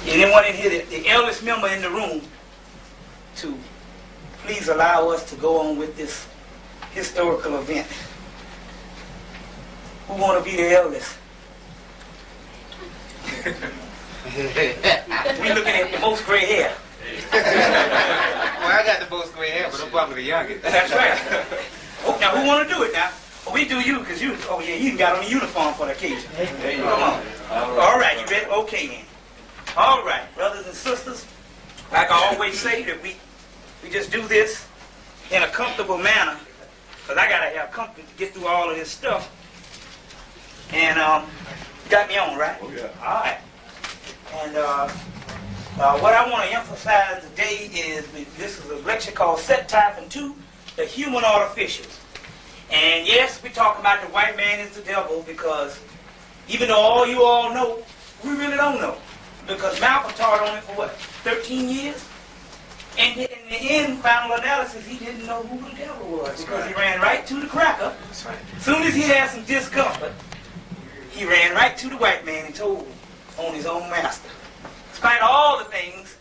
anyone in here, the eldest member in the room, to please allow us to go on with this historical event. Who want to be the eldest? We looking at the most gray hair. Well, I got the most gray hair, but I'm probably the youngest. That's right. Oh, now, who want to do it now? Well, we do you, because you, oh yeah, you got on a uniform for the occasion. Come on. All right, you ready? Okay, then. All right, brothers and sisters, like I always say, that we just do this in a comfortable manner, because I got to have comfort to get through all of this stuff. And you got me on, right? Oh, yeah. All right. And what I want to emphasize today is this is a lecture called Set Type and 2, the Human Artificials. And yes, we're talking about the white man is the devil, because even though all you all know, we really don't know. Because Malcolm taught on it for what, 13 years? And in the end, final analysis, he didn't know who the devil was, because he ran right to the cracker. That's right. As soon as he had some discomfort, he ran right to the white man and told him on his own master. Despite all the things,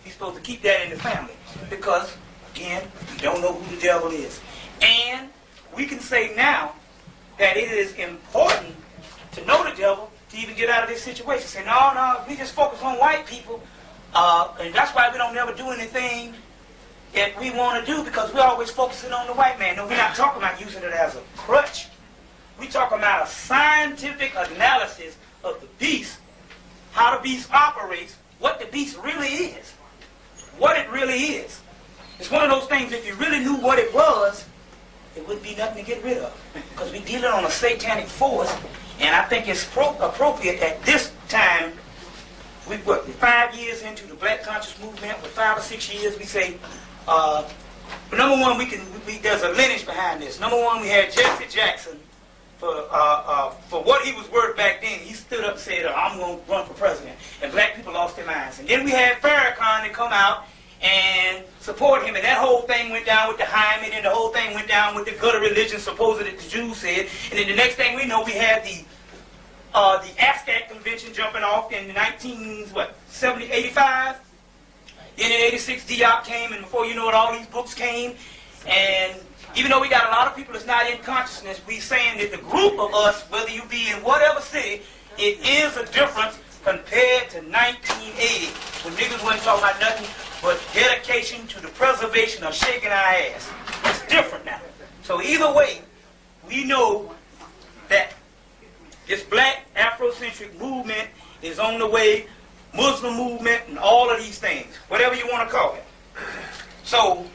he's supposed to keep that in the family. Because, again, we don't know who the devil is. And we can say now that it is important to know the devil to even get out of this situation. Say, no, we just focus on white people. And that's why we don't never do anything that we want to do, because we're always focusing on the white man. No, we're not talking about using it as a crutch. We're talking about a scientific analysis of the beast, how the beast operates, what the beast really is, what it really is. It's one of those things, if you really knew what it was, it wouldn't be nothing to get rid of, because we're dealing on a satanic force, and I think it's appropriate at this time. We're 5 years into the Black Conscious Movement. With 5 or 6 years, we say, number one, there's a lineage behind this. Number one, we had Jesse Jackson. For what he was worth back then, he stood up and said, I'm going to run for president. And black people lost their minds. And then we had Farrakhan to come out and support him. And that whole thing went down with the Hemmitt, and the whole thing went down with the gutter religion, supposedly the Jews said. And then the next thing we know, we had the ASCAC convention jumping off in 85. Then in 86, Diop came, and before you know it, all these books came. And even though we got a lot of people that's not in consciousness, we saying that the group of us, whether you be in whatever city, it is a difference compared to 1980, when niggas wasn't talking about nothing but dedication to the preservation of shaking our ass. It's different now. So either way, we know that this black Afrocentric movement is on the way, Muslim movement, and all of these things, whatever you want to call it. So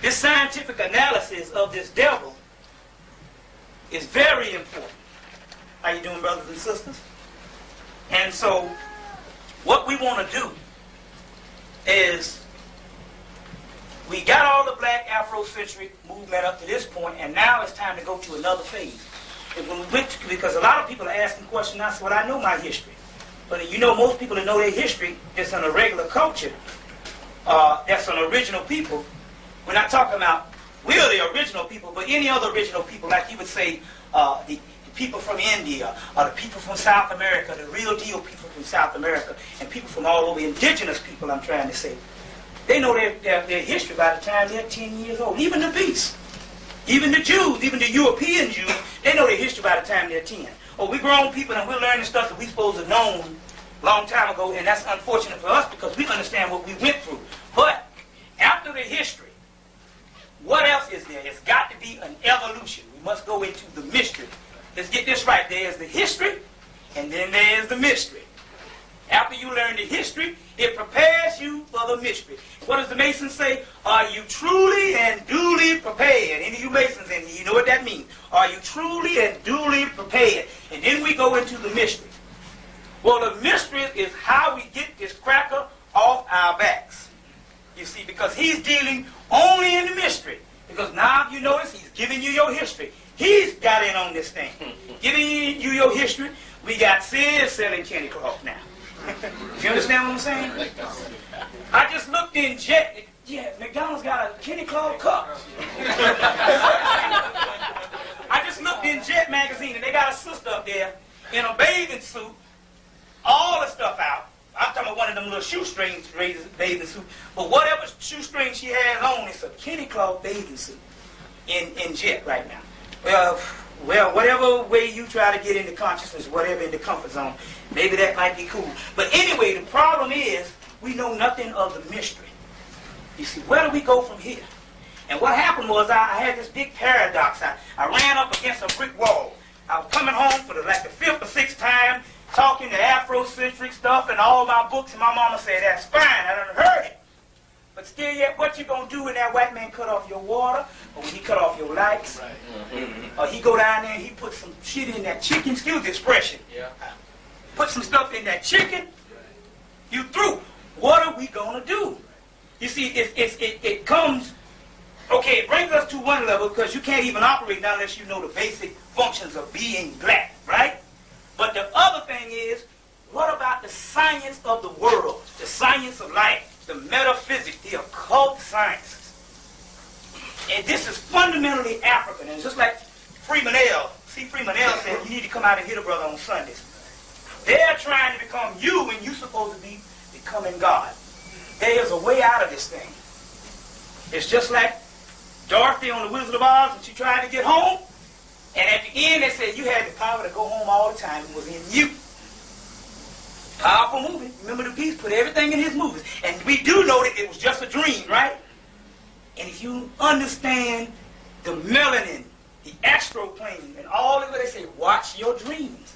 this scientific analysis of this devil is very important. How you doing, brothers and sisters? And so what we want to do is we got all the black Afrocentric movement up to this point, and now it's time to go to another phase. And when we went to, because a lot of people are asking questions, I said, well, I know my history. But you know, most people that know their history, it's in a regular culture. That's an original people. We're not talking about, we're the original people, but any other original people, like you would say, the people from India, or the people from South America, the real deal people from South America, and people from all over, indigenous people, I'm trying to say. They know their history by the time they're 10 years old. Even the beasts, even the Jews, even the European Jews, they know their history by the time they're 10. Or we grown people and we're learning stuff that we're supposed to have known a long time ago, and that's unfortunate for us because we understand what we went through. But after the history, what else is there? It's got to be an evolution. We must go into the mystery. Let's get this right. There's the history, and then there's the mystery. After you learn the history, it prepares you for the mystery. What does the Masons say? Are you truly and duly prepared? Any of you Masons in here, you know what that means. Are you truly and duly prepared? And then we go into the mystery. Well, the mystery is how we get this cracker off our backs. You see, because he's dealing only in the mystery. Because now, if you notice, he's giving you your history. He's got in on this thing. Giving you your history. We got Sid selling candy cloth now. You understand what I'm saying? I just looked in Jet. Yeah, McDonald's got a candy cloth cup. I just looked in Jet magazine, and they got a sister up there in a bathing suit. All the stuff out. know, one of them little shoestring bathing suits. But whatever shoestring she has on, it's a kitty cloth bathing suit in jet right now. Well, whatever way you try to get into consciousness, whatever in the comfort zone, maybe that might be cool. But anyway, the problem is we know nothing of the mystery. You see, where do we go from here? And what happened was I had this big paradox. I ran up against a brick wall. I was coming home for the 5th or 6th time, talking to Afrocentric stuff and all my books, and my mama said, that's fine, I done heard it. But still yet, what you gonna do when that white man cut off your water, or when he cut off your lights, or he go down there and he put some shit in that chicken, excuse the expression, put some stuff in that chicken, you through. What are we gonna do? You see, it comes, okay, it brings us to one level because you can't even operate now unless you know the basic functions of being black, right? But the other thing is, what about the science of the world, the science of life? The metaphysics, the occult sciences. And this is fundamentally African. And just like Freeman L. said, you need to come out and hit a brother on Sundays. They're trying to become you when you're supposed to be becoming God. There is a way out of this thing. It's just like Dorothy on the Wizard of Oz when she tried to get home. And at the end they said you had the power to go home all the time. It was in you. Powerful movie. Remember the piece? Put everything in his movies. And we do know that it was just a dream, right? And if you understand the melanin, the astral plane, and all of it, they say, watch your dreams.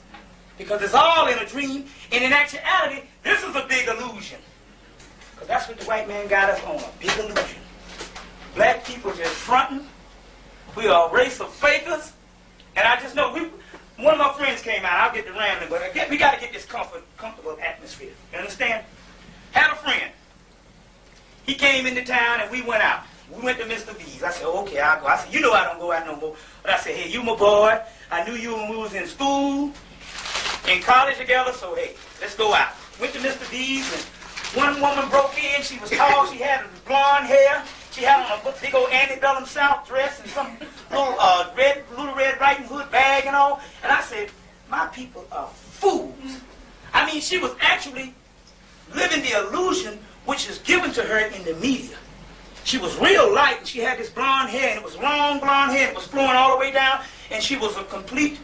Because it's all in a dream. And in actuality, this is a big illusion. Because that's what the white man got us on, a big illusion. Black people just fronting. We are a race of fakers. And I just know, one of my friends came out. I'll get to rambling, but we got to get this comfortable atmosphere. You understand? Had a friend. He came into town and we went out. We went to Mr. V's. I said, okay, I'll go. I said, you know I don't go out no more. But I said, hey, you my boy. I knew you when we was in school, in college together, so hey, let's go out. Went to Mr. V's and one woman broke in. She was tall. She had blonde hair. She had on a big old antebellum South dress and some little red Riding Hood bag and all. And I said, my people are fools. I mean, she was actually living the illusion which is given to her in the media. She was real light, and she had this blonde hair, and it was long blonde hair, and it was flowing all the way down, and she was a complete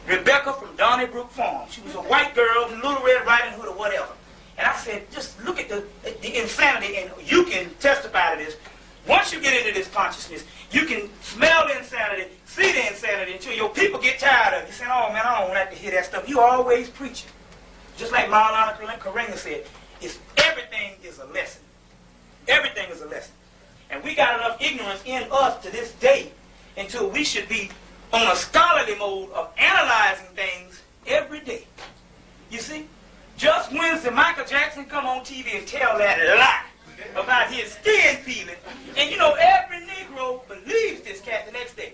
Rebecca from Donnybrook Farm. She was a white girl in Little Red Riding Hood or whatever. And I said, just look at the insanity, and you can testify to this. Once you get into this consciousness, you can smell the insanity, see the insanity, until your people get tired of it. You say, oh man, I don't like to hear that stuff. You always preaching. Just like Maulana Karenga said, everything is a lesson. Everything is a lesson. And we got enough ignorance in us to this day until we should be on a scholarly mode of analyzing things every day. You see? Just Wednesday, Michael Jackson come on TV and tell that lie about his skin peeling. And you know, every Negro believes this cat the next day.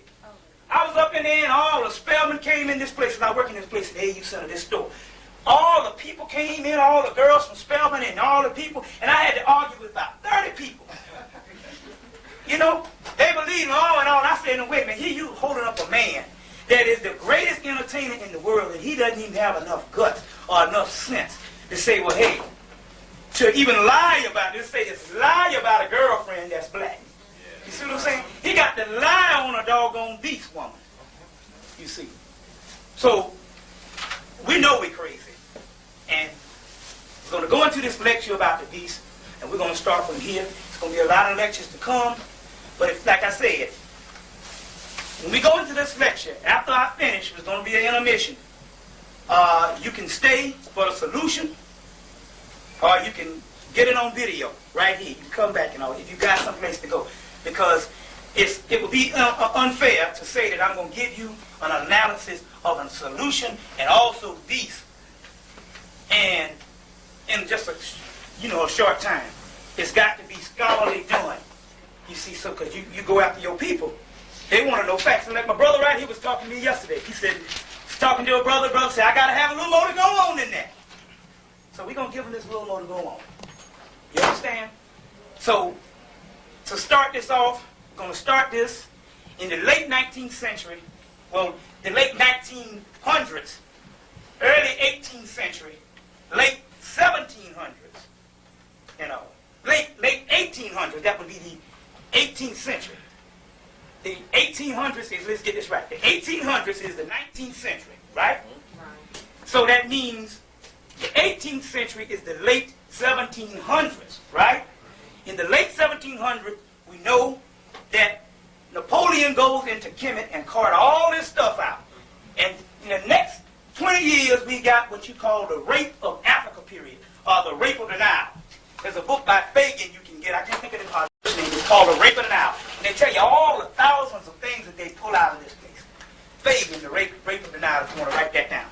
I was up in there and all the Spelman came in this place, and I work in this place in the AU Center, this store. All the people came in, all the girls from Spelman and all the people, and I had to argue with about 30 people. You know, they believe all and all. I said, no, wait a minute, here you holding up a man that is the greatest entertainer in the world, and he doesn't even have enough guts or enough sense to say, well, hey, to even lie about this, say it's lie about a girlfriend that's black. You see what I'm saying? He got to lie on a doggone beast woman. You see. So, we know we're crazy. And we're going to go into this lecture about the beast, and we're going to start from here. It's going to be a lot of lectures to come. But if, like I said, when we go into this lecture, after I finish, there's going to be an intermission. You can stay for the solution, or you can get it on video right here. You can come back and all if you got someplace to go. Because it would be unfair to say that I'm going to give you an analysis of a solution and also beast. And in just a short time. It's got to be scholarly done. You see, so because you go after your people. They want to know facts. And like my brother right here was talking to me yesterday. He said, he's talking to a brother said, I got to have a little more to go on in that. So we're going to give him this little more to go on. You understand? So, to start this off, we're going to start this in the late 19th century. Well, the late 1900s, early 18th century, late 17th 1700s, you know, late 1800s. That would be the 18th century. The 1800s is, let's get this right, the 1800s is the 19th century, right? So that means the 18th century is the late 1700s, right? In the late 1700s, we know that Napoleon goes into Hemmitt and carted all this stuff out. And in the next 20 years, we got what you call the Rape of Africa period, or the Rape of the Nile. There's a book by Fagan you can get. I can't think of the name. It's called The Rape of the Nile. And they tell you all the thousands of things that they pull out of this place. Fagan, The Rape of the Nile, if you want to write that down.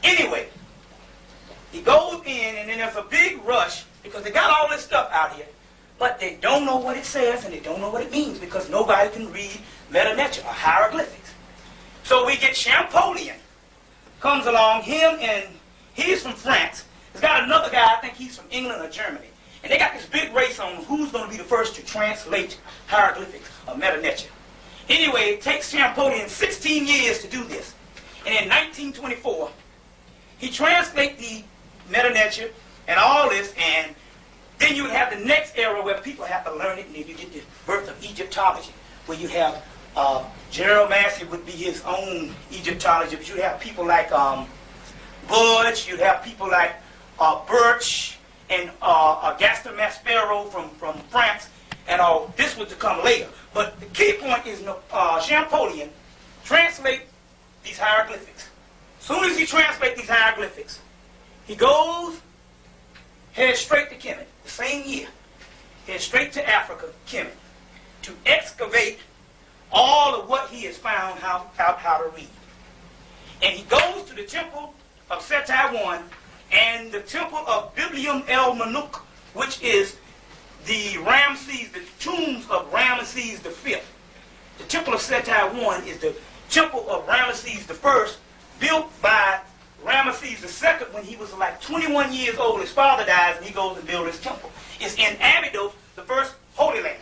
Anyway, he goes in, and then there's a big rush because they got all this stuff out here, but they don't know what it says and they don't know what it means because nobody can read meta-nature or hieroglyphics. So we get Champollion comes along, him, and he's from France. There's got another guy, I think he's from England or Germany. And they got this big race on who's going to be the first to translate hieroglyphics or meta-nature. Anyway, it takes Champollion 16 years to do this. And in 1924, he translates the meta-nature and all this, and then you have the next era where people have to learn it, and then you get the birth of Egyptology, where you have Gerald Massey would be his own Egyptologist. You'd have people like Budge, you'd have people like Birch, and Gaston Maspero from France, and all this was to come later. But the key point is Champollion translate these hieroglyphics. As soon as he translates these hieroglyphics, he goes, heads straight to Hemmitt, the same year, heads straight to Africa, Hemmitt, to excavate all of what he has found how to read. And he goes to the temple of Seti I and the temple of Biblium el Manuk, which is the tombs of Ramesses V. The temple of Seti I is the temple of Ramesses I, built by Ramesses II when he was like 21 years old. His father dies and he goes and builds his temple. It's in Abydos, the first Holy Land.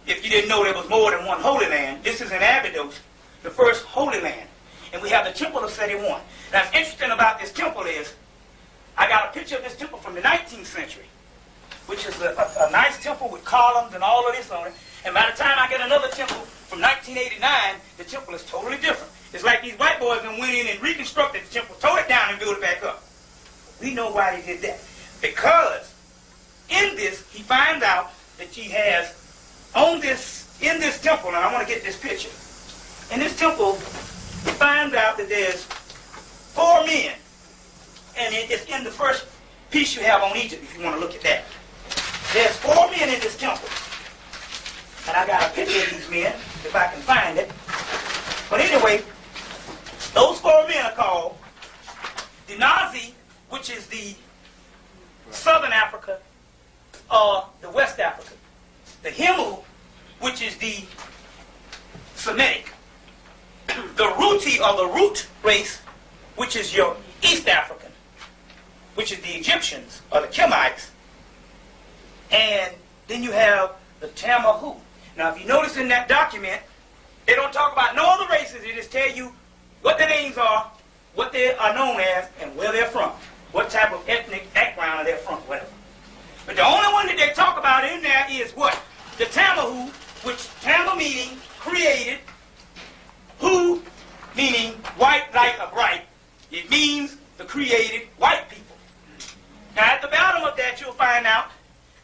If you didn't know there was more than one Holy Land, this is in Abydos, the first Holy Land. And we have the temple of Seti I. Now, what's interesting about this temple is, I got a picture of this temple from the 19th century, which is a nice temple with columns and all of this on it. And by the time I get another temple from 1989, the temple is totally different. It's like these white boys went in and reconstructed the temple, tore it down and built it back up. We know why they did that. Because in this, he finds out that he has in this temple, and I want to get this picture. In this temple, he finds out that there's 4 men. And it's in the first piece you have on Egypt, if you want to look at that. There's 4 men in this temple. And I got a picture of these men, if I can find it. But anyway, those 4 men are called the Nazi, which is the Southern Africa, or the West Africa. The Hemmu, which is the Semitic. The Ruti, or the Root race, which is your East African, which is the Egyptians, or the Kemites. And then you have the Tamahu. Now, if you notice in that document, they don't talk about no other races. They just tell you what their names are, what they are known as, and where they're from. What type of ethnic background they're from, whatever. But the only one that they talk about in there is what? The Tamahu, which Tama meaning created, Hu meaning white, light, or bright. It means the created white people. Now, at the bottom of that, you'll find out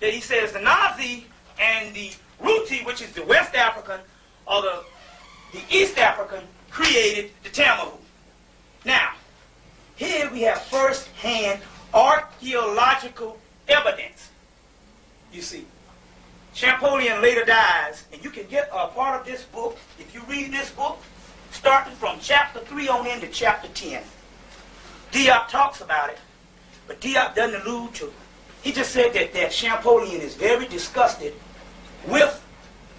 that he says the Nazi and the Ruti, which is the West African, or the East African, created the Tamahu. Now, here we have first-hand archaeological evidence. You see, Champollion later dies, and you can get a part of this book, if you read this book, starting from chapter 3 on into chapter 10. Diop talks about it, but Diop doesn't allude to it. He just said that Champollion is very disgusted with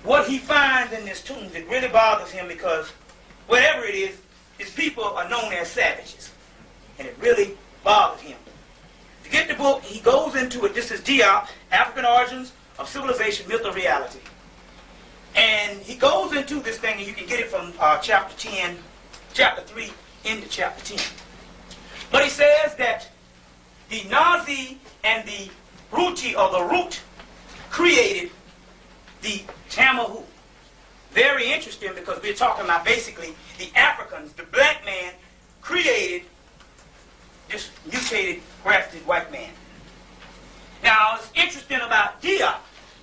what he finds in this tomb. It really bothers him because whatever it is, his people are known as savages. And it really bothers him. To get the book, he goes into it. This is Diop, African Origins of Civilization, Myth, or Reality. And he goes into this thing, and you can get it from chapter 3 into chapter 10. But he says that the Nazi Tazi and the Ruti, or the Root, created the Tamahu. Very interesting, because we're talking about basically the Africans. The black man created this mutated, grafted white man. Now, it's interesting about Diop.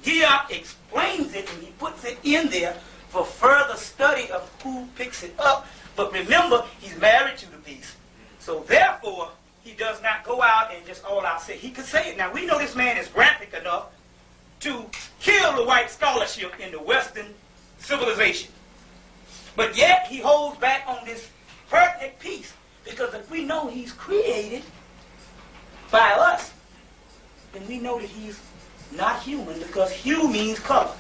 Diop explains it, and he puts it in there for further study of who picks it up. But remember, he's married to the beast. So therefore, he does not go out and just all out say. He could say it. Now, we know this man is graphic enough to kill the white scholarship in the Western civilization. But yet, he holds back on this pertinent piece. Because if we know he's created by us, then we know that he's not human, because hue means color.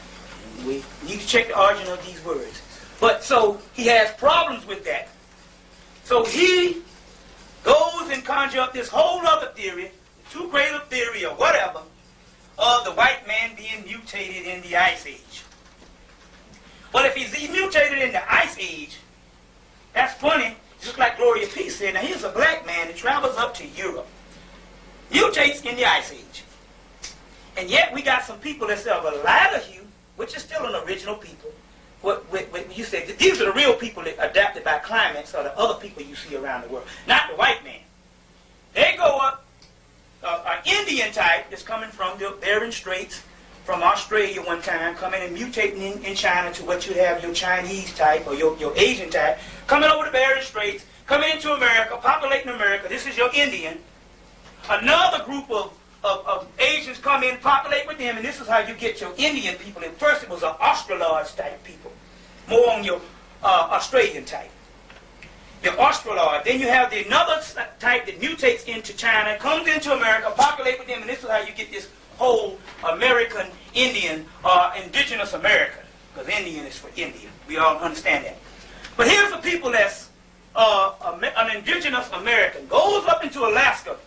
We need to check the origin of these words. But so he has problems with that. So he goes and conjures up this whole other theory, the two greater theory or whatever, of the white man being mutated in the Ice Age. Well, if he's mutated in the Ice Age, that's funny, just like Gloria P. said. Now, here's a black man that travels up to Europe, mutates in the Ice Age. And yet we got some people that say of a lighter hue, which is still an original people. What you said, these are the real people that adapted by climates, or the other people you see around the world, not the white man. They go up, an Indian type that's coming from the Bering Straits, from Australia one time, coming and mutating in China to what you have, your Chinese type or your Asian type, coming over the Bering Straits, coming into America, populating America. This is your Indian. Another group of Asians come in, populate with them, and this is how you get your Indian people. At first it was an Australoid type people, more on your Australian type. The Australoid. Then you have another type that mutates into China, comes into America, populate with them, and this is how you get this whole American Indian, indigenous American, because Indian is for India. We all understand that. But here's the people that's an indigenous American, goes up into Alaska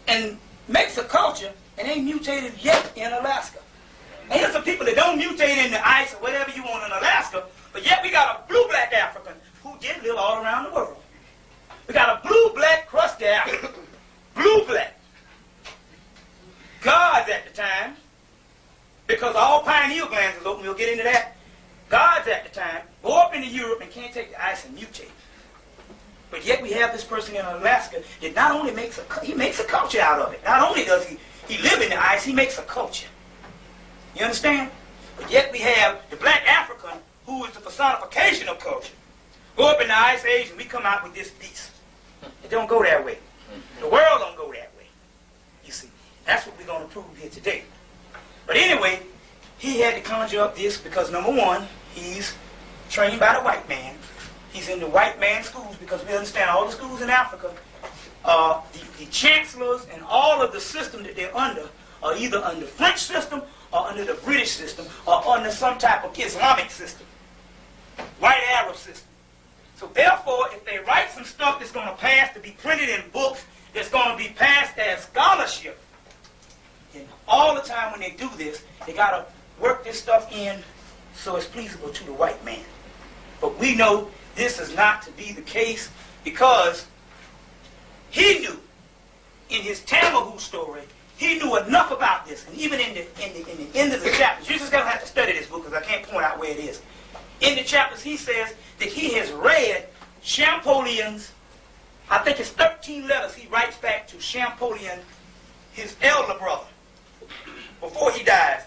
and makes a culture and ain't mutated yet in Alaska. And here's the people that don't mutate in the ice or whatever you want in Alaska, but yet we got a blue-black African who did live all around the world. We got a blue-black crusty African, blue-black. Gods at the time, because all pineal glands is open, we'll get into that. Gods at the time go up into Europe and can't take the ice and mutate. But yet we have this person in Alaska that not only makes a culture out of it. Not only does he live in the ice, he makes a culture. You understand? But yet we have the black African, who is the personification of culture. Go up in the Ice Age and we come out with this beast. It don't go that way. The world don't go that way. You see, that's what we're going to prove here today. But anyway, he had to conjure up this because, number one, he's trained by the white man. He's in the white man schools, because we understand all the schools in Africa, the chancellors and all of the system that they're under are either under French system or under the British system or under some type of Islamic system, white Arab system. So therefore, if they write some stuff that's going to pass to be printed in books, that's going to be passed as scholarship, and all the time when they do this, they got to work this stuff in so it's pleasable to the white man. But we know this is not to be the case, because he knew in his Tamahu story, he knew enough about this. And even in the end of the chapters, you're just going to have to study this book because I can't point out where it is. In the chapters, he says that he has read Champollion's, I think it's 13 letters he writes back to Champollion, his elder brother, before he dies,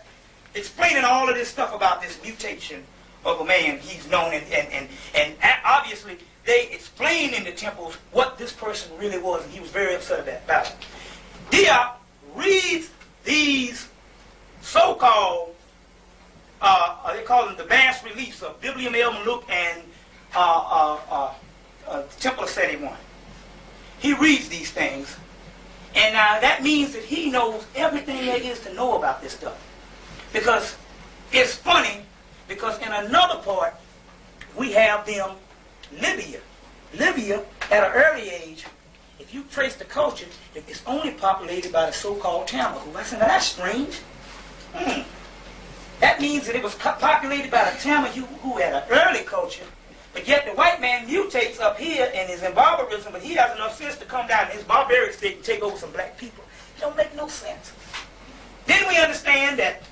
explaining all of this stuff about this mutation of a man he's known, and obviously they explained in the temples what this person really was, and he was very upset about it. Diop reads these so-called, they call them the bas reliefs of Biblium El Muluk and Temple of Seti I. He reads these things, and that means that he knows everything there is to know about this stuff. Because it's funny, because in another part, we have them, Libya. Libya, at an early age, if you trace the culture, it's only populated by the so-called Tamahu. I said, now that's strange. That means that it was populated by the Tamahu who had an early culture, But yet the white man mutates up here and is in barbarism, but he has enough sense to come down in his barbaric state and take over some black people. It don't make no sense. Then we understand that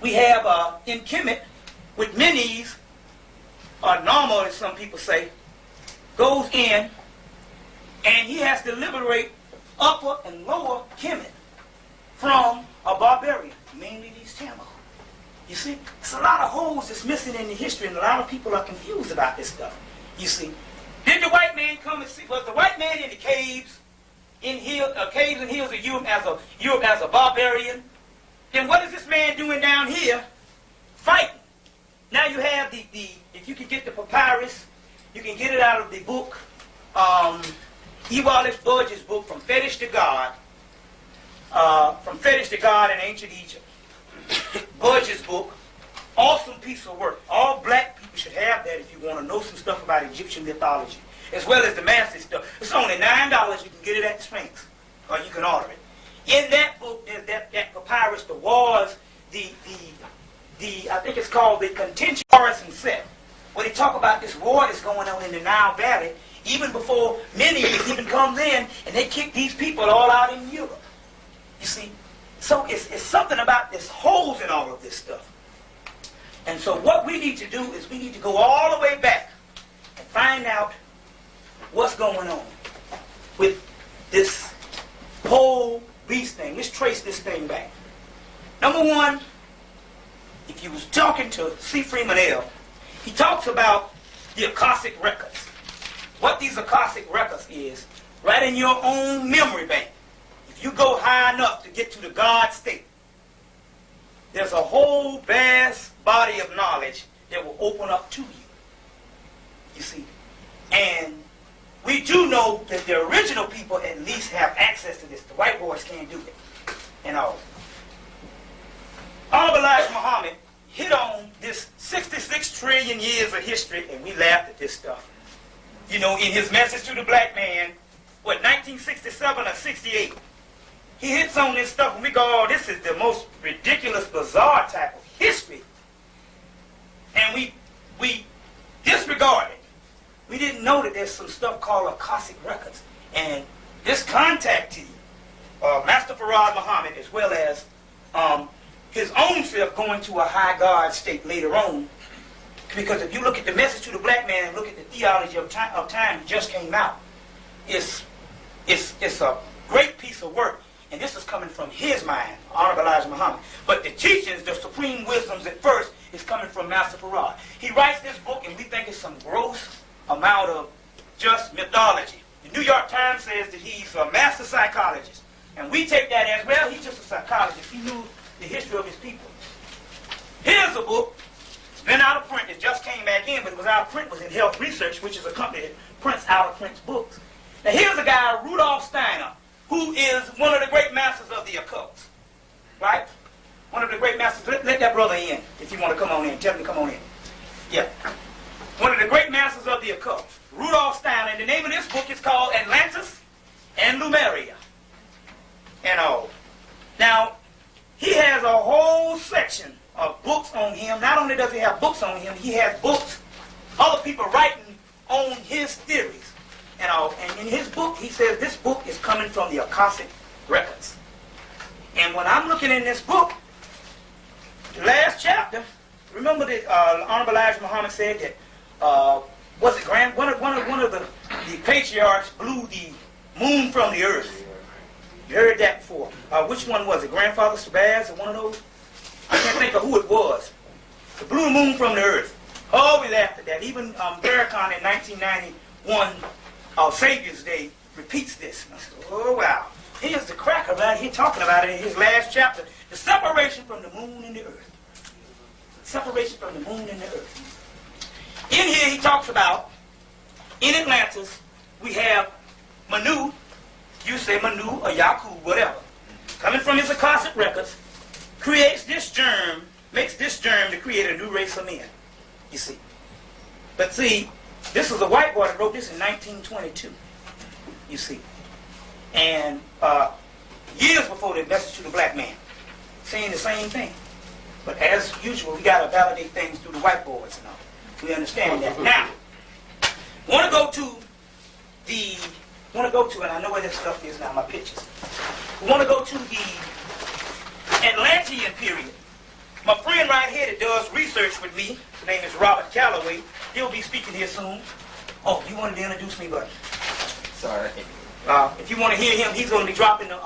we have in Hemmitt, with Menes, or normal as some people say, goes in and he has to liberate upper and lower Hemmitt from a barbarian, mainly these Tamils. You see, there's a lot of holes that's missing in the history, and a lot of people are confused about this stuff. You see, did the white man come and see? Was the white man in the caves, caves and hills of Europe as a barbarian? Then what is this man doing down here, fighting? Now you have if you can get the papyrus, you can get it out of the book, E. Wallace Budge's book, From Fetish to God in Ancient Egypt. Budge's book, awesome piece of work. All black people should have that if you want to know some stuff about Egyptian mythology, as well as the master stuff. It's only $9. You can get it at the Sphinx, or you can order it. In that book, there's that papyrus, there was I think it's called the contention Horus and Seth, where they talk about this war that's going on in the Nile Valley, even before Menes even comes in, and they kick these people all out in Europe. You see? So it's something about this holes in all of this stuff. And so what we need to do is we need to go all the way back and find out what's going on with this whole beast thing. Let's trace this thing back. Number one, if you was talking to C. Freeman L., he talks about the Akashic records. What these Akashic records is, right in your own memory bank. If you go high enough to get to the God state, there's a whole vast body of knowledge that will open up to you. You see? And we do know that the original people at least have access to this. The white boys can't do it. And all. Elijah Muhammad hit on this 66 trillion years of history, and we laughed at this stuff. You know, in his message to the black man, 1967 or 68, he hits on this stuff, and we go, oh, this is the most ridiculous, bizarre type of history. And we disregard it. We didn't know that there's some stuff called Akashic records. And this contactee, Master Farad Muhammad, as well as his own self going to a high God state later on, because if you look at the message to the black man and look at the theology of time that just came out, it's a great piece of work. And this is coming from his mind, Honorable Elijah Muhammad. But the teachings, the supreme wisdoms at first, is coming from Master Farad. He writes this book, and we think it's some gross amount of just mythology. The New York Times says that he's a master psychologist. And we take that as, well, he's just a psychologist. He knew the history of his people. Here's a book. It's been out of print. It just came back in, but it was out of print. It was in Health Research, which is a company that prints out-of-print books. Now, here's a guy, Rudolf Steiner, who is one of the great masters of the occult. Right? One of the great masters. Let that brother in, if you want to come on in. Tell him to come on in. Yeah. One of the great masters of the occult, Rudolf Steiner. And the name of this book is called Atlantis and Lemuria. And all. Now, he has a whole section of books on him. Not only does he have books on him, he has books, other people writing on his theories. And all. And in his book, he says this book is coming from the Akashic records. And when I'm looking in this book, the last chapter, remember that Honorable Elijah Muhammad said that one of the patriarchs blew the moon from the earth. You heard that before. Which one was it? Grandfather Shabazz or one of those? I can't think of who it was. The blew the moon from the earth. Always after that. Even Farrakhan in 1991, Savior's Day, repeats this. I said, oh, wow. Here's the cracker right here talking about it in his last chapter. The separation from the moon and the earth. Separation from the moon and the earth. In here he talks about, in Atlantis, we have Manu, you say Manu or Yakub, whatever, coming from his Akashic records, creates this germ, makes this germ to create a new race of men, you see. But see, this was a white boy that wrote this in 1922, you see. And years before the message to the black man, saying the same thing. But as usual, we got to validate things through the whiteboards and all. We understand that. Now, and I know where this stuff is now, my pictures. We want to go to the Atlantean period. My friend right here that does research with me, his name is Robert Calloway. He'll be speaking here soon. Oh, you wanted to introduce me, buddy? Sorry. If you want to hear him, he's going to be dropping the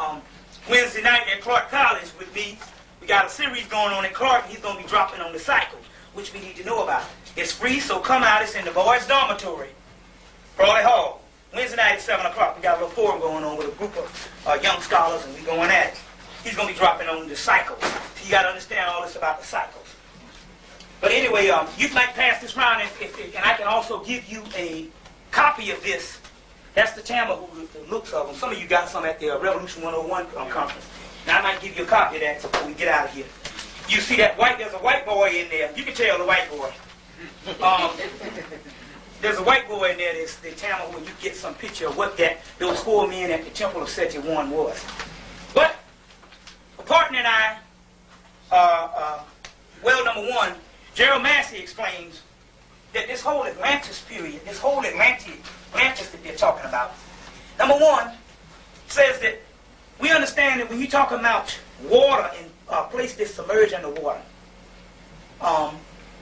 Wednesday night at Clark College with me. We got a series going on at Clark, and he's going to be dropping on the cycle, which we need to know about. It's free, so come out. It's in the boys' dormitory, Crawley Hall. Wednesday night at 7 o'clock. We got a little forum going on with a group of young scholars, and we're going at it. He's going to be dropping on the cycle. You got to understand all this about the cycles. But anyway, you might pass this around, and I can also give you a copy of this. That's the Tama who looks of them. Some of you got some at the Revolution 101 conference. Now I might give you a copy of that before we get out of here. You see that there's a white boy in there. You can tell the white boy. There's a white boy in there that's the Tama when you get some picture of what those 4 men at the Temple of Seti I was. But a partner and I, number one, Gerald Massey explains that this whole Atlantis period, this whole Atlantis that they're talking about, number one, says that we understand that when you talk about water and a place that's submerged under water,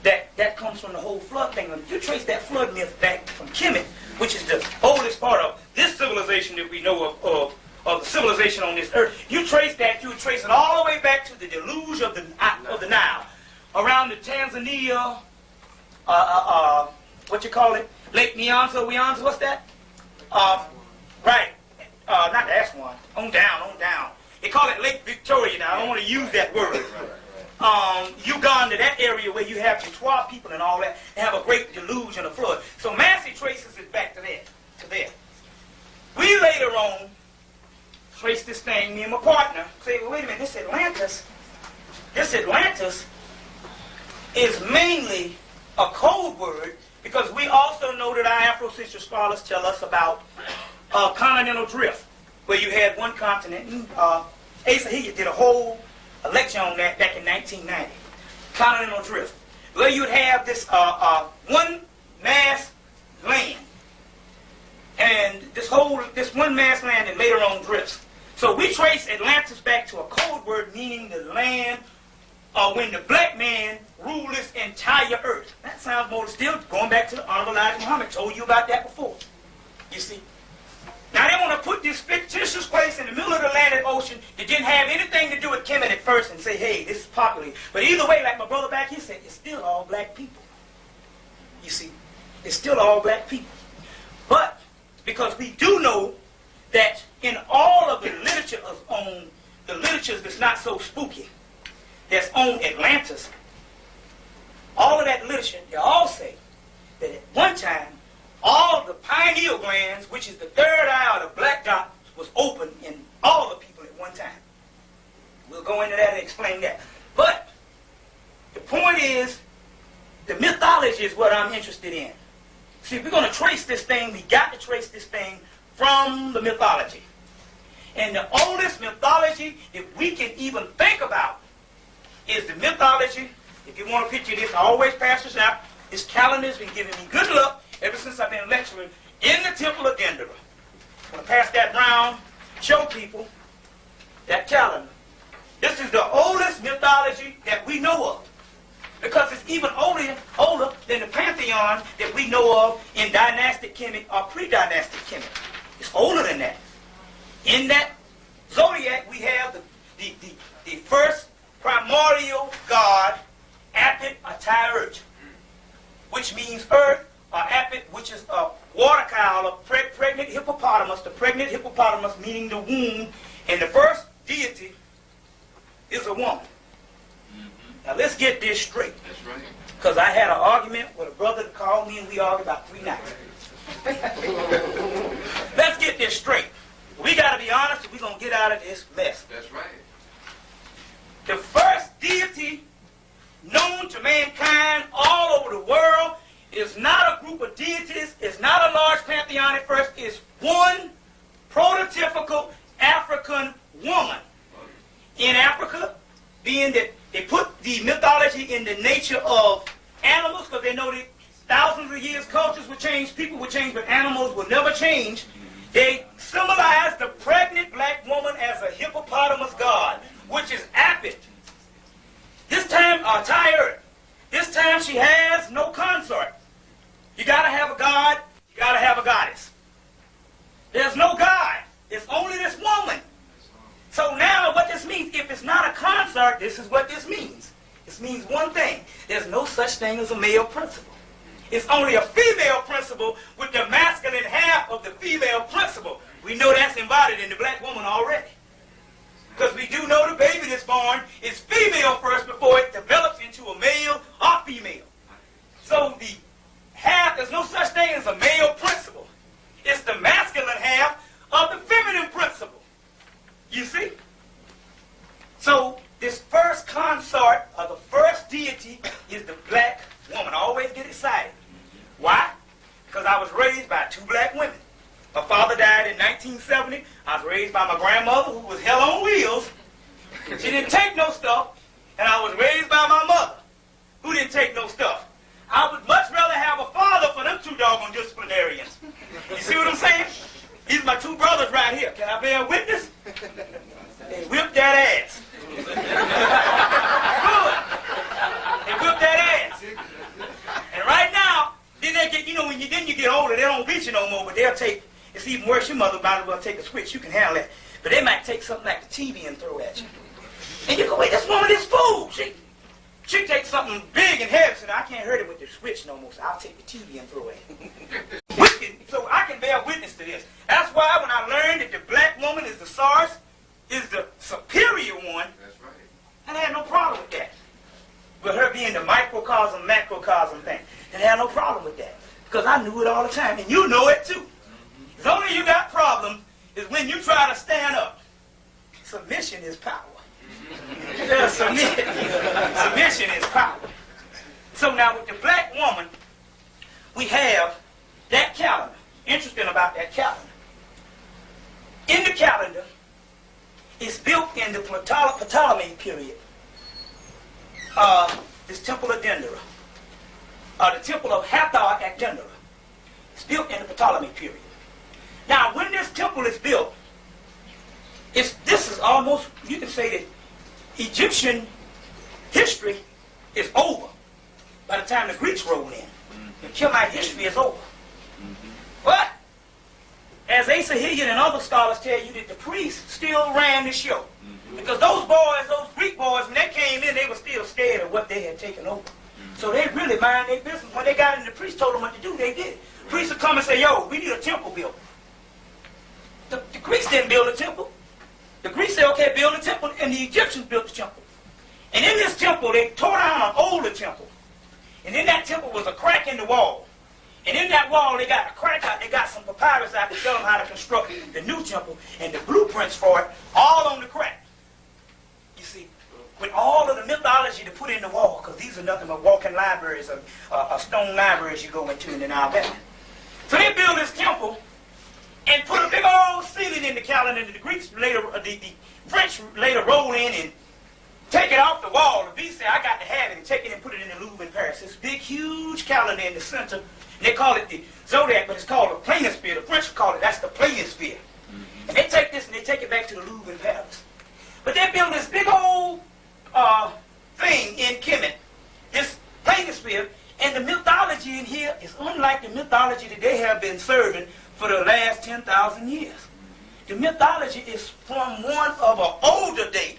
that comes from the whole flood thing. If you trace that flood myth back from Hemmitt, which is the oldest part of this civilization that we know of the civilization on this earth, you trace it all the way back to the deluge of the Nile, around the Tanzania, Lake Nyanza, what's that? Right, not the Aswan, on down. They call it Lake Victoria now, I don't want to use that word. Uganda, that area where you have the 12 people and all that, they have a great deluge and a flood. So Massey traces it back to there. We later on trace this thing, me and my partner, say, well, wait a minute, this Atlantis is mainly a code word because we also know that our Afrocentric scholars tell us about continental drift, where you had one continent. Asa Hilliard did a whole lecture on that back in 1990. Continental drift, where you would have this one mass land, and this one mass land that later on drifts. So we trace Atlantis back to a code word meaning the land when the black man ruled this entire earth. That sounds more still going back to the Honorable Elijah Muhammad. Told you about that before. You see. Now they want to put this fictitious place in the middle of the Atlantic Ocean that didn't have anything to do with Kemet at first and say, hey, this is popular. But either way, like my brother back here said, it's still all black people. You see, it's still all black people. But because we do know that in all of the literature on the literatures that's not so spooky, that's on Atlantis, all of that literature, they all say that at one time, all the pineal glands, which is the third eye or the black dot, was open in all the people at one time. We'll go into that and explain that. But the point is, the mythology is what I'm interested in. See, if we're going to trace this thing, we got to trace this thing from the mythology. And the oldest mythology that we can even think about is the mythology. If you want to picture this, I always pass this out. This calendar's been giving me good luck ever since I've been lecturing in the Temple of Dendera. I'm going to pass that round, show people that calendar. This is the oldest mythology that we know of, because it's even older than the pantheon that we know of in dynastic Kemet or pre-dynastic Kemet. It's older than that. In that zodiac, we have the first primordial god, Apit Atirt, which means earth, or Apit, which is a water cow, a pregnant hippopotamus, the pregnant hippopotamus meaning the womb, and the first deity is a woman. Now let's get this straight. That's right. Because I had an argument with a brother that called me and we argued about 3 nights. Let's get this straight. We got to be honest if we're going to get out of this mess. That's right. The first deity known to mankind all over the world is not a group of deities, it's not a large pantheon at first, it's one prototypical African woman. In Africa, being that they put the mythology in the nature of animals, because they know that thousands of years, cultures will change, people will change, but animals will never change. They symbolize the pregnant black woman as a hippopotamus god, which is Apit. This time, tired. This time she has no consort. You gotta have a god, you gotta have a goddess. There's no god. It's only this woman. So now what this means, if it's not a consort, this is what this means. This means one thing. There's no such thing as a male principle. It's only a female principle with the masculine half of the female principle. We know that's embodied in the black woman already. Because we do know the baby that's born is female first before it develops into a male or female. So the half, there's no such thing as a male principle. It's the masculine half of the feminine principle. You see? So this first consort, or the first deity, is the black woman. I always get excited. Why? Because I was raised by two black women. My father died in 1970. I was raised by my grandmother, who was hell on wheels. She didn't take no stuff. And I was raised by my mother, who didn't take no stuff. I would much rather have a father for them two doggone disciplinarians. You see what I'm saying? These are my two brothers right here. Can I bear witness? They whipped that ass. Good. They whipped that ass. And right now, then they get, when you get older, they don't beat you no more, but they'll take, it's even worse, your mother might as well take a switch. You can handle that. But they might take something like the TV and throw at you. And you go, wait, this woman is fool. She takes something big and heavy, so I can't hurt it with the switch no more, so I'll take the TV and throw it. So I can bear witness to this. That's why when I learned that the black woman is the source, is the superior one, that's right. And I had no problem with that. With her being the microcosm, macrocosm thing. And I had no problem with that. Because I knew it all the time, and you know it too. The only you got problems is when you try to stand up. Submission is power. Submission is power. So now with the black woman, we have that calendar. Interesting about that calendar. In the calendar, it's built in the Ptolemy period. This temple of Dendera. The temple of Hathor at Dendera. It's built in the Ptolemy period. Now, when this temple is built, this is almost, you can say that Egyptian history is over by the time the Greeks roll in. The Hemmitt history is over. But, as Asa Hilliard and other scholars tell you, that the priests still ran the show. Because those boys, those Greek boys, when they came in, they were still scared of what they had taken over. So they really mind their business. When they got in, the priest told them what to do, they did it. Priests would come and say, yo, we need a temple built. The Greeks didn't build a temple. The Greeks said, okay, build a temple, and the Egyptians built the temple. And in this temple, they tore down an older temple. And in that temple was a crack in the wall. And in that wall, they got a crack out. They got some papyrus out to tell them how to construct the new temple, and the blueprints for it, all on the crack. You see, with all of the mythology to put in the wall, because these are nothing but walking libraries, or stone libraries you go into in the Nile Valley. So they built this temple and put a big old ceiling in the calendar. The Greeks later, the French later roll in and take it off the wall. The beast said, I got to have it, and take it and put it in the Louvre in Paris. This big, huge calendar in the center. And they call it the zodiac, but it's called the planisphere. The French call it, that's the planisphere. And they take this and they take it back to the Louvre in Paris. But they build this big old thing in Hemmitt, this planisphere, and the mythology in here is unlike the mythology that they have been serving for the last 10,000 years. The mythology is from one of an older date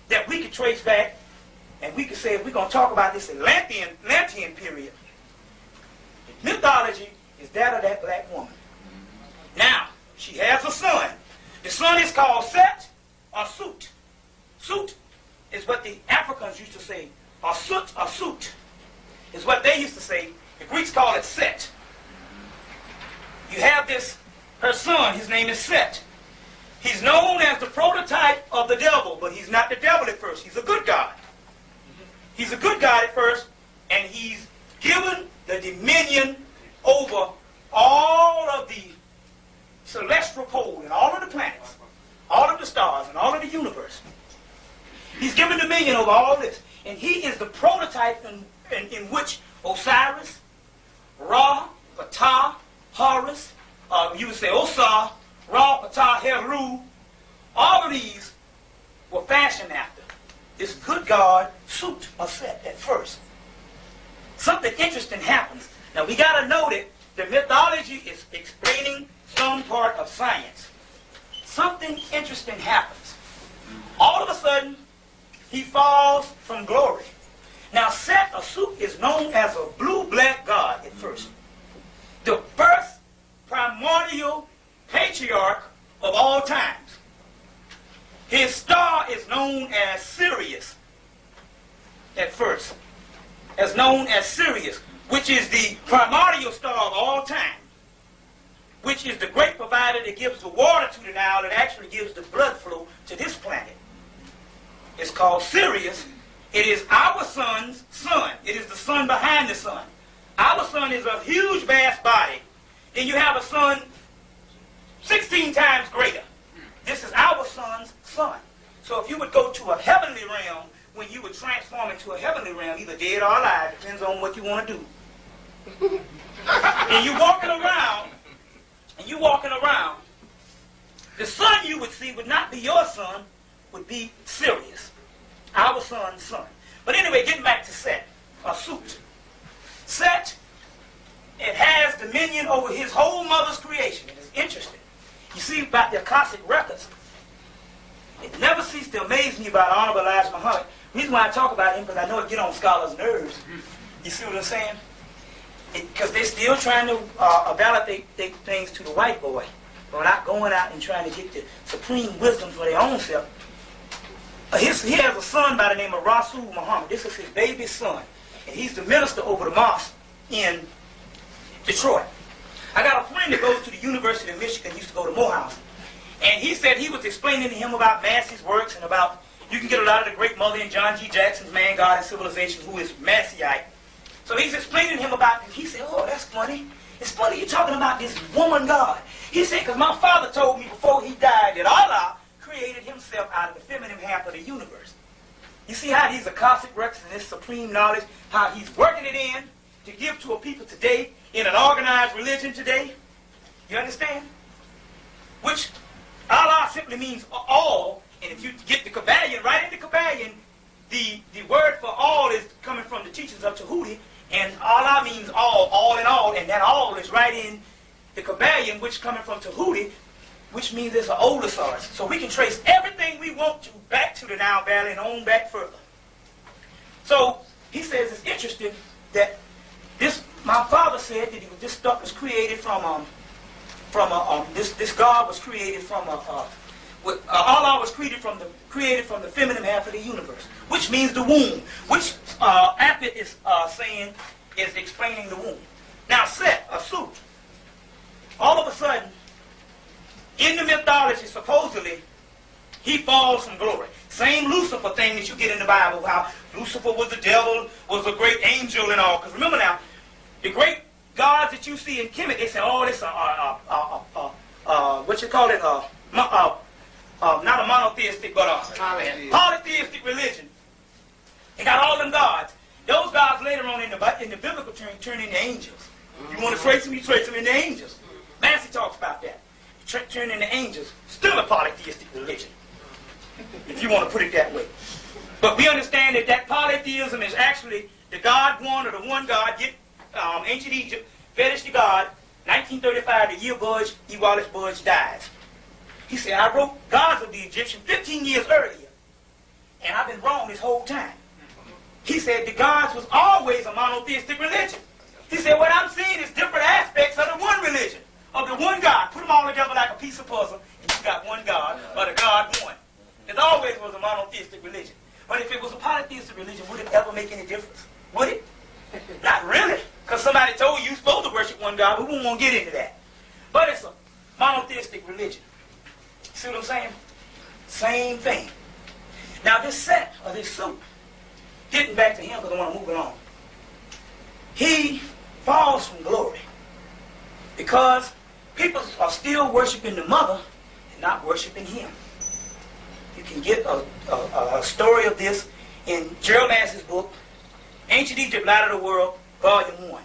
that we could trace back, and we could say, if we're going to talk about this Atlantean period, mythology is that of that black woman. Now, she has a son. The son is called Set or Sut. Sut is what the Africans used to say, or Sut or Sut is what they used to say. The Greeks call it Set. You have this, her son, his name is Set. He's known as the prototype of the devil, but he's not the devil at first. He's a good god. He's a good god at first, and he's given the dominion over all of the celestial pole and all of the planets, all of the stars and all of the universe. He's given dominion over all this. And he is the prototype in which Osiris, Ra, Ptah, Horus, you would say Osar, Ra, Ptah, Heru. All of these were fashioned after this good God suit or set at first. Something interesting happens. Now we got to know that the mythology is explaining some part of science. Something interesting happens. All of a sudden, he falls from glory. Now Set or Sut is known as a blue-black god at first. The first primordial patriarch of all times. His star is known as Sirius at first. As known as Sirius, which is the primordial star of all time. Which is the great provider that gives the water to the Nile that actually gives the blood flow to this planet. It's called Sirius. It is our sun's sun. It is the sun behind the sun. Our sun is a huge, vast body. Then you have a sun 16 times greater. This is our sun's sun. So if you would go to a heavenly realm, when you would transform into a heavenly realm, either dead or alive, depends on what you want to do. And you're walking around, the sun you would see would not be your sun, would be Sirius, our sun's sun. But anyway, getting back to Set, or Sut. Set, it has dominion over his whole mother's creation. It is interesting. You see about the Akashic records, it never ceased to amaze me about Honorable Elijah Muhammad. The reason why I talk about him, because I know it get on scholars' nerves. You see what I'm saying? Because they're still trying to validate things to the white boy. But not going out and trying to get the supreme wisdom for their own self. He has a son by the name of Rasul Muhammad. This is his baby son. And he's the minister over the mosque in Detroit. I got a friend that goes to the University of Michigan, used to go to Morehouse. And he said he was explaining to him about Massey's works and about, you can get a lot of the great mother in John G. Jackson's Man, God, and Civilization, who is Masseyite. So he's explaining to him about this. He said, oh, that's funny. It's funny you're talking about this woman God. He said, because my father told me before he died that Allah created himself out of the feminine half of the universe. You see how these Akashic records and this supreme knowledge, how he's working it in to give to a people today in an organized religion today? You understand? Which Allah simply means all, and if you get the Kabbalion, right in the Kabbalion, the word for all is coming from the teachings of Tahuti, and Allah means all in all, and that all is right in the Kabbalion, which coming from Tahuti, which means it's an older source. So we can trace everything we want to back to the Nile Valley and on back further. So he says it's interesting that this, my father said that this stuff was created this God was created from Allah was created from the feminine half of the universe, which means the womb, which Appet is saying is explaining the womb. Now Set, or Sut, all of a sudden, in the mythology, supposedly, he falls from glory. Same Lucifer thing that you get in the Bible, how Lucifer was the devil, was a great angel and all. Because remember now, the great gods that you see in Hemmitt, they say, oh, this what you call it, not a monotheistic, but polytheistic religion. They got all them gods. Those gods later on in the biblical term turn into angels. You want to trace them, you trace them into angels. Massey talks about that. Turn into angels. Still a polytheistic religion, if you want to put it that way. But we understand that polytheism is actually the God one or the one God. Ancient Egypt, fetish to God, 1935, the year E. Wallace Budge dies. He said, I wrote Gods of the Egyptian 15 years earlier, and I've been wrong this whole time. He said the gods was always a monotheistic religion. He said, what I'm seeing is different aspects of the one religion, of the one God. Put them all together like a piece of puzzle, and you got one God, or the God one. It always was a monotheistic religion. But if it was a polytheistic religion, would it ever make any difference? Would it? Not really. Because somebody told you you're supposed to worship one God, but we won't get into that. But it's a monotheistic religion. See what I'm saying? Same thing. Now this Set, or this Sut, getting back to him because I want to move it on. He falls from glory because people are still worshiping the mother and not worshiping him. You can get a story of this in Gerald Massey's book, Ancient Egypt, Light of the World, Volume 1,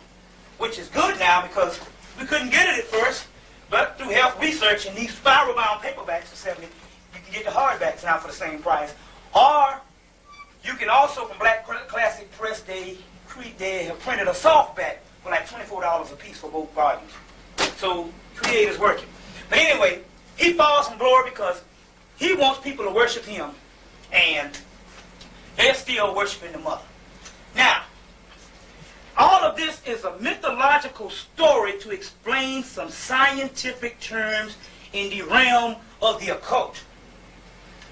which is good now because we couldn't get it at first, but through health research and these spiral-bound paperbacks for 70, you can get the hardbacks now for the same price. Or you can also, from Black Classic Press, they have printed a softback for like $24 a piece for both volumes. So Creator's working. But anyway, he falls from glory because he wants people to worship him, and they're still worshiping the mother. Now, all of this is a mythological story to explain some scientific terms in the realm of the occult.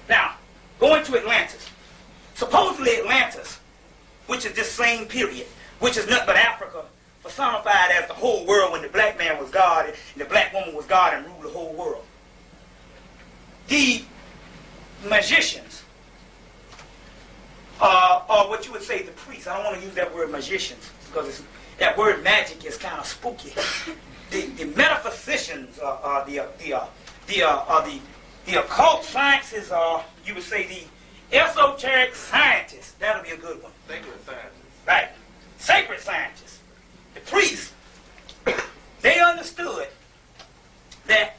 Now, going to Atlantis. Supposedly Atlantis, which is this same period, which is nothing but Africa, personified as the whole world when the black man was God and the black woman was God and ruled the whole world. The magicians, or what you would say the priests, I don't want to use that word magicians because that word magic is kind of spooky. The metaphysicians, the occult sciences, you would say the esoteric scientists. That'll be a good one. Sacred scientists. Right. Sacred scientists. The priests. They understood that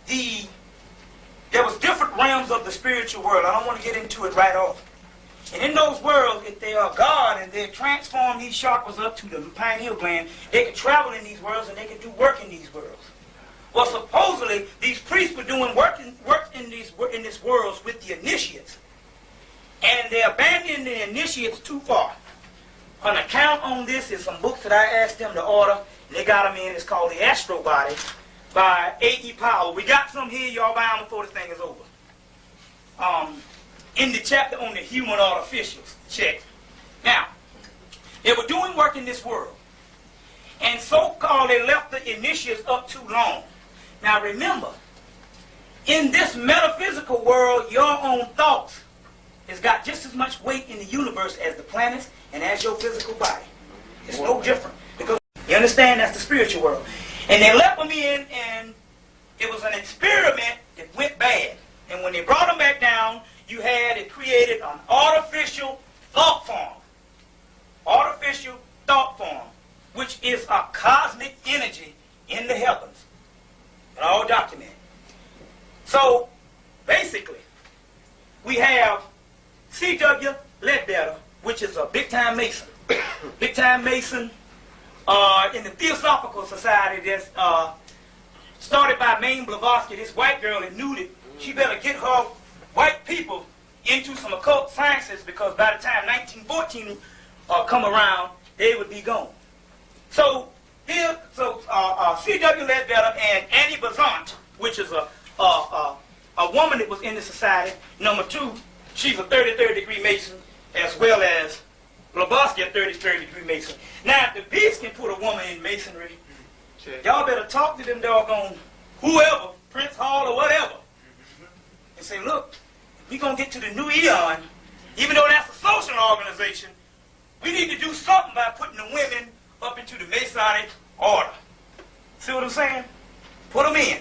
there was different realms of the spiritual world. I don't want to get into it right off. And in those worlds, if they are God and they transform these chakras up to the pineal gland, they could travel in these worlds and they could do work in these worlds. Well, supposedly, these priests were doing work in these worlds with the initiates. And they abandoned the initiates too far. An account on this is some books that I asked them to order. They got them in. It's called The Astro Body by A.E. Powell. We got some here. Y'all buy them before this thing is over. In the chapter on the human artificials. Check. Now, they were doing work in this world. And so-called they left the initiates up too long. Now remember, in this metaphysical world, your own thoughts has got just as much weight in the universe as the planets and as your physical body. It's no different. Because you understand that's the spiritual world. And they left them in, and it was an experiment that went bad. And when they brought them back down, it created an artificial thought form. Artificial thought form, which is a cosmic energy in the heavens. And all documented. So, basically, we have C.W. Ledbetter, which is a big-time Mason. Big-time Mason in the Theosophical Society that's started by Mame Blavatsky, this white girl that knew that she better get her white people into some occult sciences because by the time 1914 come around, they would be gone. So, C.W. Ledbetter and Annie Besant, which is a woman that was in the society. Number two, she's a 33rd degree Mason, as well as Blavatsky, a 33rd degree Mason. Now, if the beast can put a woman in Masonry, y'all better talk to them doggone whoever, Prince Hall or whatever, and say, look, we're going to get to the new eon, even though that's a social organization, we need to do something by putting the women up into the Masonic order. See what I'm saying? Put them in.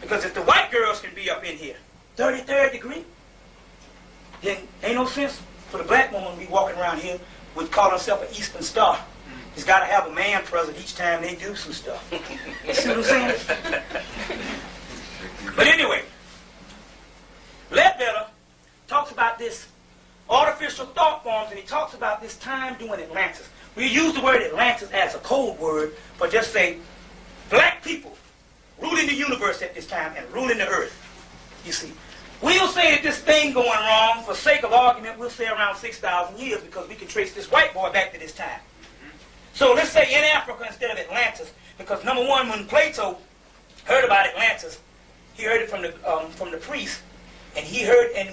Because if the white girls can be up in here, 33rd degree, then ain't no sense for the black woman to be walking around here with calling herself an Eastern Star. He's got to have a man present each time they do some stuff. You see what I'm saying? But anyway, Ledbetter talks about this artificial thought forms, and he talks about this time during Atlantis. We use the word Atlantis as a code word for just say black people ruling the universe at this time and ruling the earth. You see, we'll say that this thing going wrong, for sake of argument, we'll say around 6,000 years because we can trace this white boy back to this time. So let's say in Africa instead of Atlantis, because number one, when Plato heard about Atlantis, he heard it from the priest, and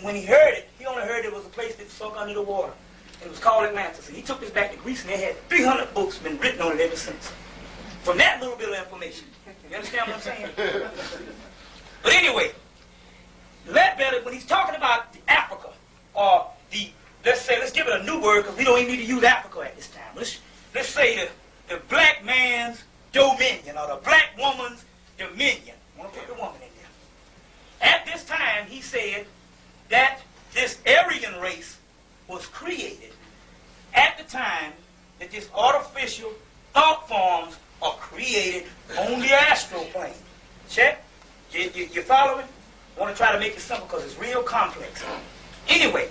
when he heard it, he only heard it was a place that sunk under the water. It was called Atlantis. And he took this back to Greece, and they had 300 books been written on it ever since. From that little bit of information. You understand what I'm saying? But anyway, Ledbetter, when he's talking about Africa, or let's give it a new word, because we don't even need to use Africa at this time. Let's say the black man's dominion, or the black woman's dominion. I want to put the woman in there. At this time, he said that this Aryan race was created at the time that this artificial thought forms are created on the astral plane. Check? You following? I want to try to make it simple because it's real complex. Anyway,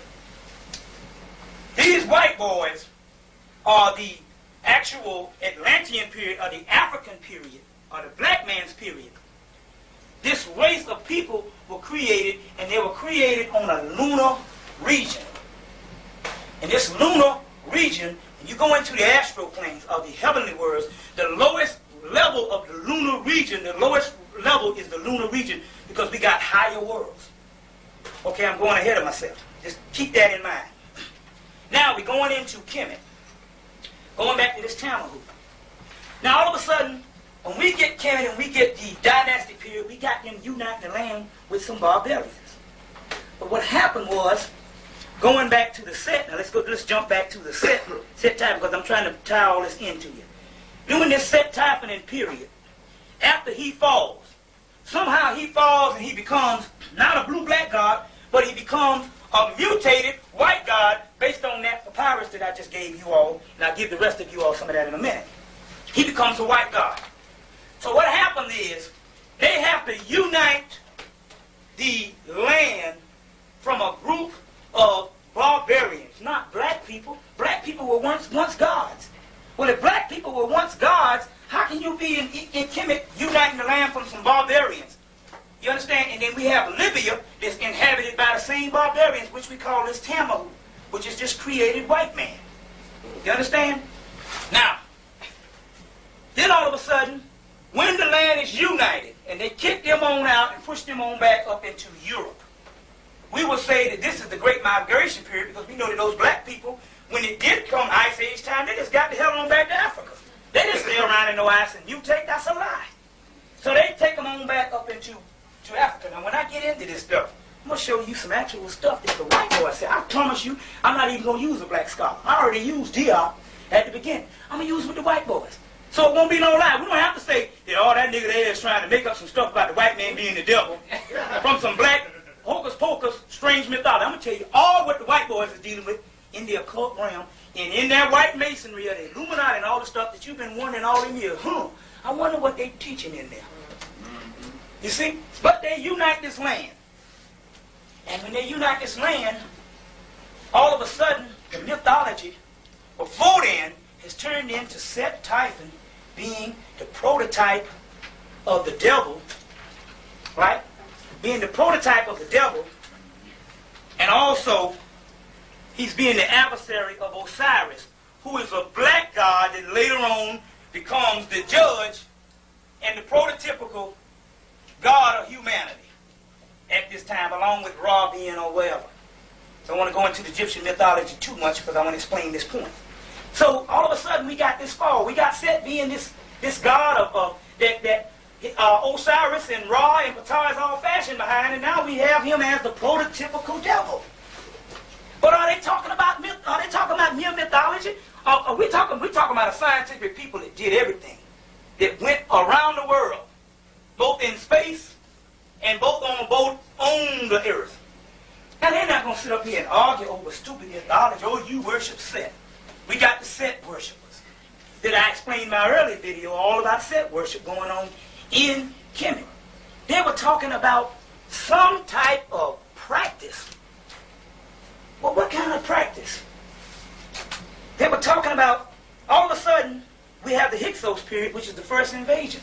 these white boys are the actual Atlantean period, or the African period, or the black man's period. This race of people were created, and they were created on a lunar region. In this lunar region, when you go into the astral planes of the heavenly worlds, the lowest level of the lunar region, the lowest level is the lunar region, because we got higher worlds. Okay, I'm going ahead of myself. Just keep that in mind. Now we're going into Kemet. Going back to this Tamahu. Now all of a sudden, when we get Kemet and we get the dynastic period, we got them uniting the land with some barbarians. But what happened was, going back to the set, now let's jump back to the set type, because I'm trying to tie all this into you. During this set typing and period, after he falls, somehow he falls and he becomes not a blue-black god, but he becomes a mutated white god based on that papyrus that I just gave you all, and I'll give the rest of you all some of that in a minute. He becomes a white god. So what happens is, they have to unite the land from a group of barbarians, not black people. Black people were once gods. Well, if black people were once gods, how can you be in Kemet uniting the land from some barbarians? You understand? And then we have Libya that's inhabited by the same barbarians, which we call this Tamahu, which is just created white man. You understand? Now, then all of a sudden, when the land is united, and they kick them on out and push them on back up into Europe, we will say that this is the Great Migration period, because we know that those black people, when it did come Ice Age time, they just got the hell on back to Africa. They didn't stay around in no ice and mutate. That's a lie. So they take them on back up into Africa. Now, when I get into this stuff, I'm going to show you some actual stuff that the white boy said. I promise you, I'm not even going to use a black scholar. I already used Diop at the beginning. I'm going to use it with the white boys. So it won't be no lie. We don't have to say that all that nigga there is trying to make up some stuff about the white man being the devil from some black hocus pocus strange mythology. I'm going to tell you all what the white boys are dealing with in the occult realm, and in that white masonry of the Illuminati and all the stuff that you've been wondering all them years. I wonder what they're teaching in there. You see? But they unite this land. And when they unite this land, all of a sudden, the mythology before then has turned into Set Typhon being the prototype of the devil, right? Being the prototype of the devil, and also he's being the adversary of Osiris, who is a black god that later on becomes the judge and the prototypical god of humanity at this time, along with Ra being or whatever. So I don't want to go into the Egyptian mythology too much because I want to explain this point. So all of a sudden we got this fall. We got Set being this god of that Osiris and Ra and Ptah is all fashioned behind, and now we have him as the prototypical devil. But are they talking about myth? Are they talking about mere mythology? Are we talking about a scientific people that did everything, that went around the world, both in space and both on the earth? Now they're not going to sit up here and argue over stupid mythology. Oh, you worship Set. We got the Set worshipers that I explained in my earlier video all about Set worship going on in Kemet. They were talking about some type of practice. Well, what kind of practice? They were talking about, all of a sudden, we have the Hyksos period, which is the first invasion.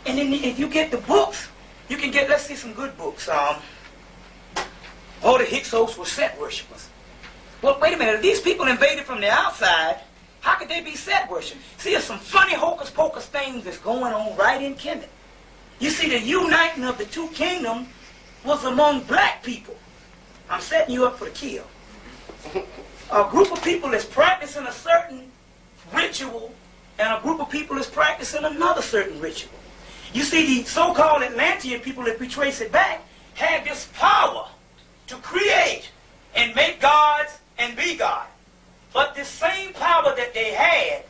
And then if you get the books, you can get, let's see some good books. All the Hyksos were Set worshipers. Well, wait a minute, if these people invaded from the outside, how could they be Set worship? See, there's some funny hocus pocus things that's going on right in Kemet. You see, the uniting of the two kingdoms was among black people. I'm setting you up for the kill. A group of people is practicing a certain ritual, and a group of people is practicing another certain ritual. You see, the so-called Atlantean people, if we trace it back, had this power to create and make gods and be God. But this same power that they had,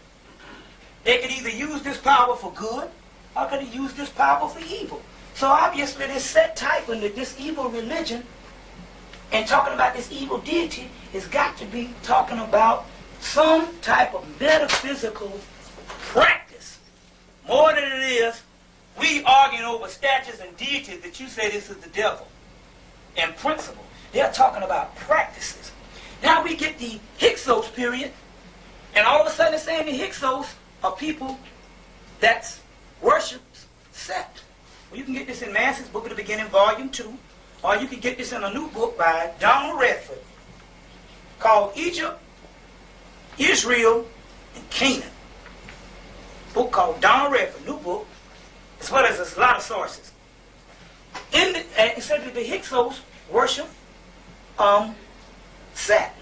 they could either use this power for good, or could they use this power for evil. So obviously this Set Typhon, that this evil religion, and talking about this evil deity, has got to be talking about some type of metaphysical practice more than it is we arguing over statues and deities that you say this is the devil. And principle. They're talking about practices. Now we get the Hyksos period, and all of a sudden it's saying the Hyksos are people that worship Set. Well, you can get this in Massey's Book of the Beginning, Volume 2, or you can get this in a new book by Donald Redford called Egypt, Israel, and Canaan. Book called Donald Redford, new book, as well as there's a lot of sources. It said that the Hyksos worship Set.